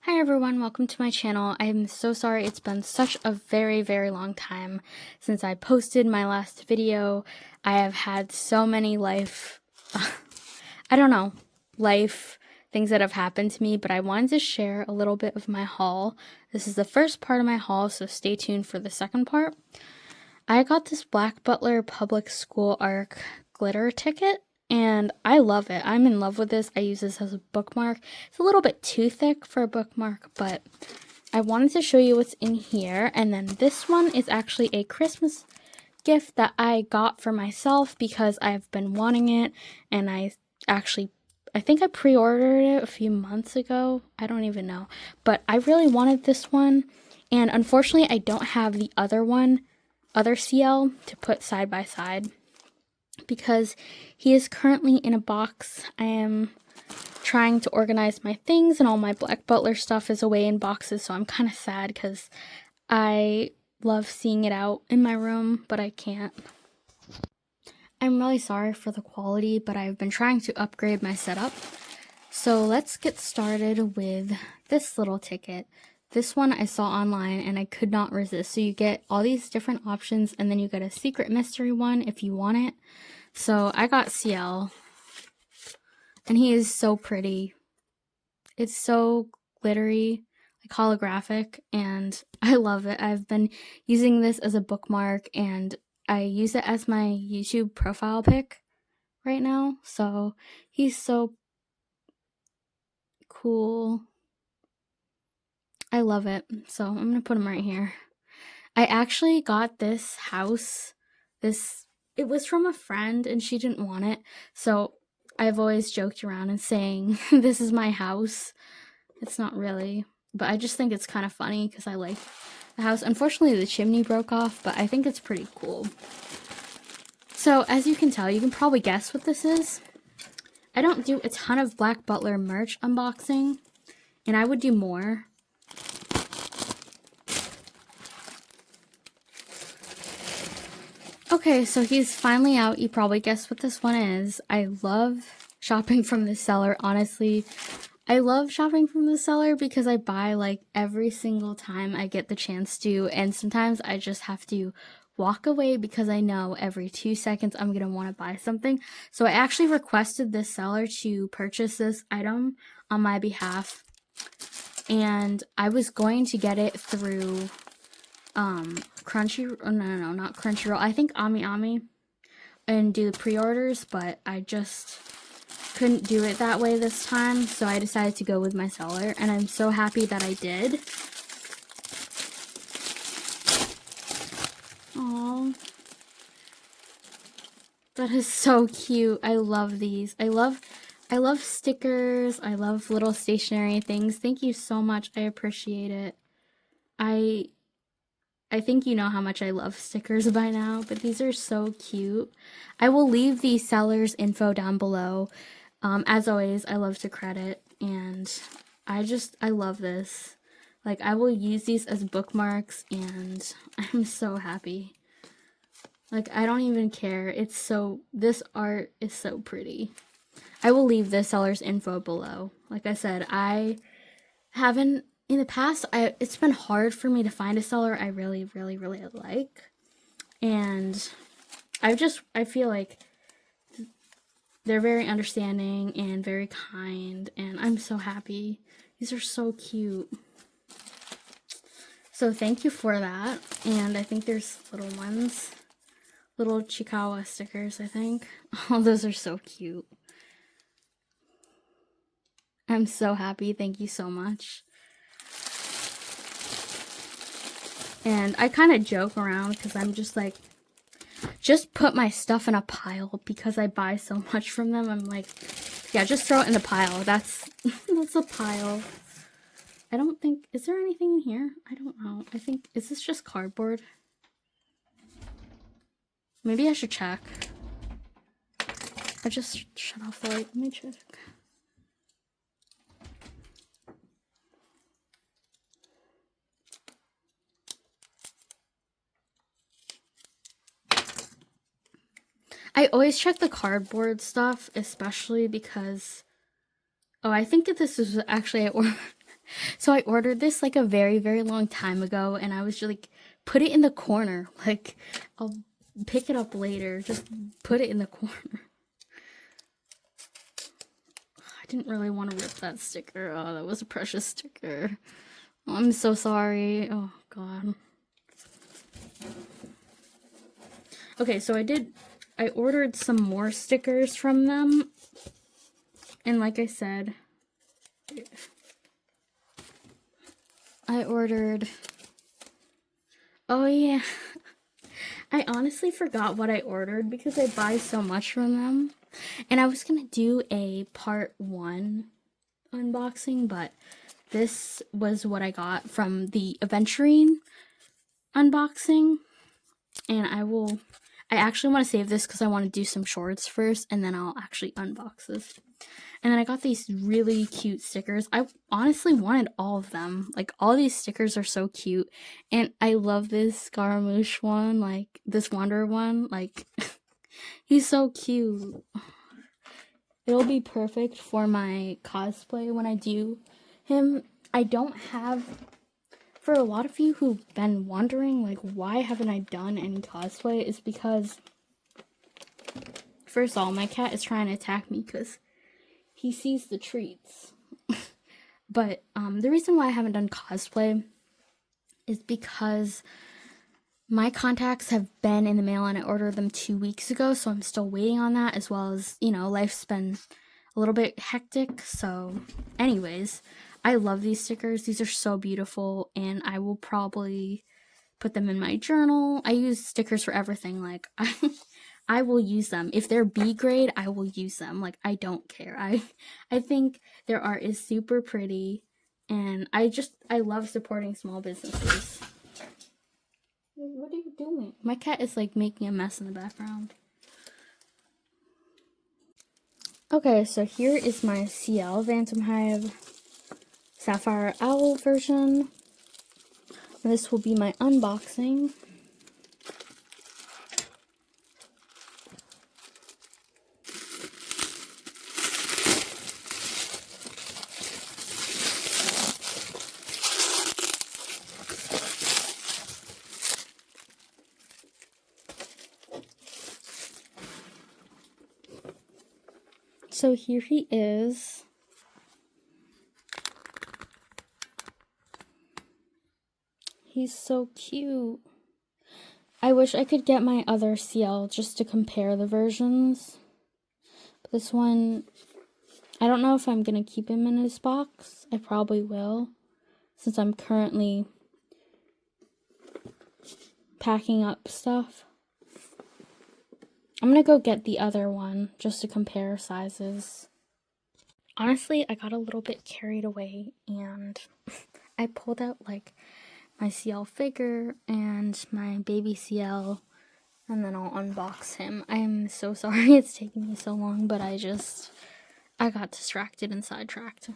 Hi everyone, welcome to my channel. I'm so sorry it's been such a very long time since I posted my last video. I have had so many life things that have happened to me, but I wanted to share a little bit of my haul. This is the first part of my haul, so stay tuned for the second part. I got this Black Butler Public School Arc glitter ticket, and I love it. I'm in love with this. I use this as a bookmark. It's a little bit too thick for a bookmark, but I wanted to show you what's in here. And then this one is actually a Christmas gift that I got for myself because I've been wanting it, and I think I pre-ordered it a few months ago. I don't even know, but I really wanted this one, and unfortunately I don't have the other Ciel to put side by side because he is currently in a box. I am trying to organize my things, and all my Black Butler stuff is away in boxes, so I'm kind of sad because I love seeing it out in my room, but I can't. I'm really sorry for the quality, but I've been trying to upgrade my setup. So let's get started with this little ticket. This one I saw online and I could not resist. So you get all these different options, and then you get a secret mystery one if you want it. So I got Ciel, and he is so pretty. It's so glittery, like holographic, and I love it. I've been using this as a bookmark, and I use it as my YouTube profile pic right now. So he's so cool. I love it. So I'm going to put him right here. I actually got this house. It was from a friend and she didn't want it. So I've always joked around and saying, this is my house. It's not really, but I just think it's kind of funny because I like the house. Unfortunately, the chimney broke off, but I think it's pretty cool. So as you can tell, you can probably guess what this is. I don't do a ton of Black Butler merch unboxing, and I would do more. Okay, so he's finally out. You probably guessed what this one is. I love shopping from the seller, honestly. I love shopping from the seller because I buy like every single time I get the chance to, and sometimes I just have to walk away because I know every 2 seconds I'm going to want to buy something. So I actually requested this seller to purchase this item on my behalf, and I was going to get it through not Crunchyroll. I think Ami and do the pre-orders, but I just couldn't do it that way this time, so I decided to go with my seller, and I'm so happy that I did. Aww. That is so cute. I love these. I love stickers. I love little stationery things. Thank you so much. I appreciate it. I think you know how much I love stickers by now, but these are so cute. I will leave the seller's info down below. As always, I love to credit, and I love this. Like, I will use these as bookmarks, and I'm so happy. Like, I don't even care. This art is so pretty. I will leave the seller's info below. Like I said, I haven't, in the past, it's been hard for me to find a seller I really like. And I feel like they're very understanding and very kind, and I'm so happy. These are so cute. So thank you for that. And I think there's little ones. Little Chikawa stickers, I think. Oh, those are so cute. I'm so happy. Thank you so much. And I kind of joke around because I'm just like, just put my stuff in a pile because I buy so much from them. I'm like, yeah, just throw it in the pile. That's a pile. I don't think, is there anything in here? I don't know. I think, is this just cardboard? Maybe I should check. I just shut off the light. Let me check. I always check the cardboard stuff, especially because, oh, I think that this is actually So I ordered this like a very, very long time ago, and I was just like, put it in the corner. Like, I'll pick it up later. Just put it in the corner. I didn't really want to rip that sticker. Oh, that was a precious sticker. Oh, I'm so sorry. Oh, God. Okay, so I ordered some more stickers from them. And like I said, I ordered, oh yeah, I honestly forgot what I ordered because I buy so much from them. And I was gonna do a part 1 unboxing, but this was what I got from the Aventurine unboxing. And I actually want to save this because I want to do some shorts first, and then I'll actually unbox this. And then I got these really cute stickers. I honestly wanted all of them. Like, all these stickers are so cute. And I love this Scaramouche one, like, this Wonder one. Like, he's so cute. It'll be perfect for my cosplay when I do him. I don't have... For a lot of you who've been wondering, like, why haven't I done any cosplay, is because... First of all, my cat is trying to attack me because he sees the treats. But the reason why I haven't done cosplay is because my contacts have been in the mail and I ordered them 2 weeks ago, so I'm still waiting on that, as well as, you know, life's been a little bit hectic. So anyways, I love these stickers. These are so beautiful, and I will probably put them in my journal. I use stickers for everything. Like, I will use them. If they're B grade, I will use them. Like, I don't care. I think their art is super pretty, and I love supporting small businesses. What are you doing? My cat is like making a mess in the background. Okay, so here is my Ciel Phantomhive Sapphire Owl version. This will be my unboxing. So here he is. He's so cute. I wish I could get my other Ciel just to compare the versions. But this one, I don't know if I'm going to keep him in his box. I probably will, since I'm currently packing up stuff. I'm going to go get the other one just to compare sizes. Honestly, I got a little bit carried away and I pulled out like my Ciel figure and my baby Ciel, and then I'll unbox him. I'm so sorry it's taking me so long, but I got distracted and sidetracked.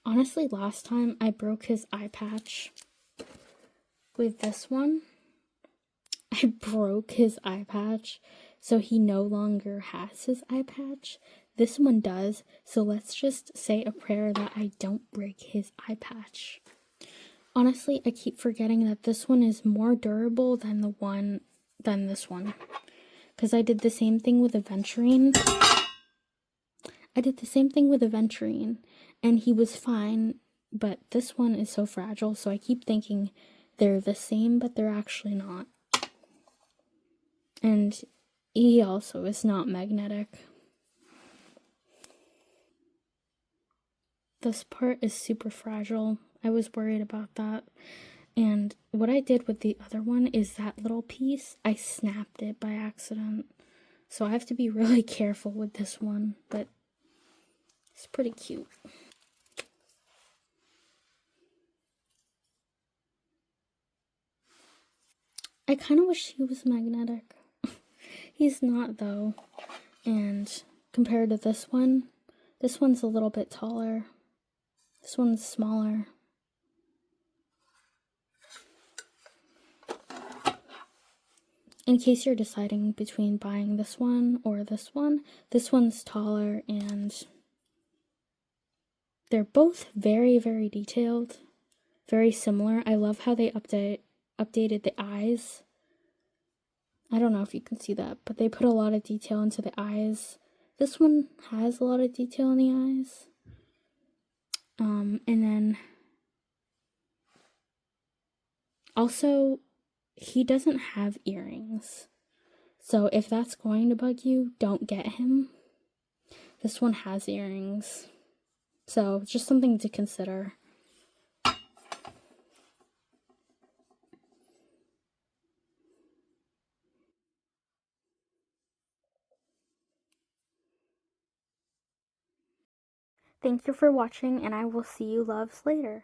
Honestly, last time I broke his eye patch with this one. I broke his eye patch, so he no longer has his eye patch. This one does, so let's just say a prayer that I don't break his eye patch. Honestly, I keep forgetting that this one is more durable than the one than this one. Because I did the same thing with aventurine. And he was fine, but this one is so fragile, so I keep thinking they're the same, but they're actually not. And he also is not magnetic. This part is super fragile. I was worried about that. And what I did with the other one is that little piece, I snapped it by accident. So I have to be really careful with this one, but it's pretty cute. I kind of wish he was magnetic. He's not though. And compared to this one's a little bit taller. This one's smaller. In case you're deciding between buying this one or this one's taller, and they're both very, very detailed, very similar. I love how they updated the eyes. I don't know if you can see that, but they put a lot of detail into the eyes. This one has a lot of detail in the eyes. And then also, he doesn't have earrings. So if that's going to bug you, don't get him. This one has earrings. So just something to consider. Thank you for watching, and I will see you loves later.